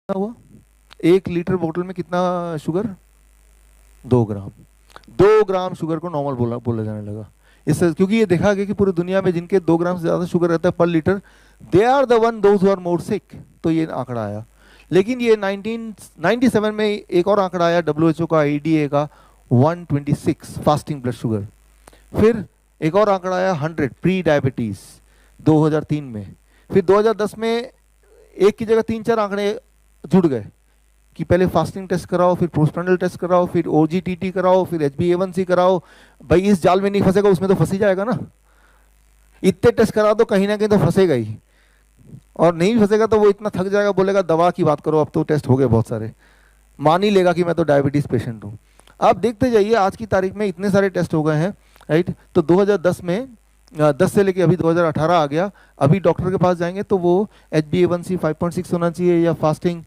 हुआ, 1 लीटर बोतल में कितना शुगर? 2 ग्राम। 2 ग्राम शुगर को नॉर्मल बोला बोला जाने लगा। इससे क्योंकि ये देखा गया कि पूरी दुनिया में जिनके 2 ग्राम से ज्यादा शुगर रहता है पर litre, they are the one those who are more sick. तो ये आंकड़ा आया। लेकिन ये 1997 में एक और आंकड़ा आया डब्ल्यूएचओ का, आईडीए का, 126 फास्टिंग ब्लड शुगर। फिर एक और आंकड़ा आया 100 प्री डायबिटीज 2003 में। फिर 2010 में एक की जगह 3-4 आंकड़े जुड़ गए कि पहले फास्टिंग टेस्ट कराओ, फिर पोस्टप्रांडल टेस्ट कराओ, फिर ओजीटीटी कराओ, फिर HbA1c कराओ। भाई इस जाल में नहीं फंसेगा उसमें तो फंस ही जाएगा ना। इतने टेस्ट करा दो कहीं ना कहीं तो फंसेगा ही। और नहीं फंसेगा तो वो इतना थक जाएगा, बोलेगा दवा की बात करो, अब तो टेस्ट हो गए बहुत सारे। मान ही लेगा कि मैं तो डायबिटीज पेशेंट हूँ। आप देखते जाइए आज की तारीख में इतने सारे टेस्ट हो गए हैं, राइट। तो 2010 में 10 से लेके अभी 2018 आ गया। अभी डॉक्टर के पास जाएंगे तो वो HbA1c 5.6 होना चाहिए या फास्टिंग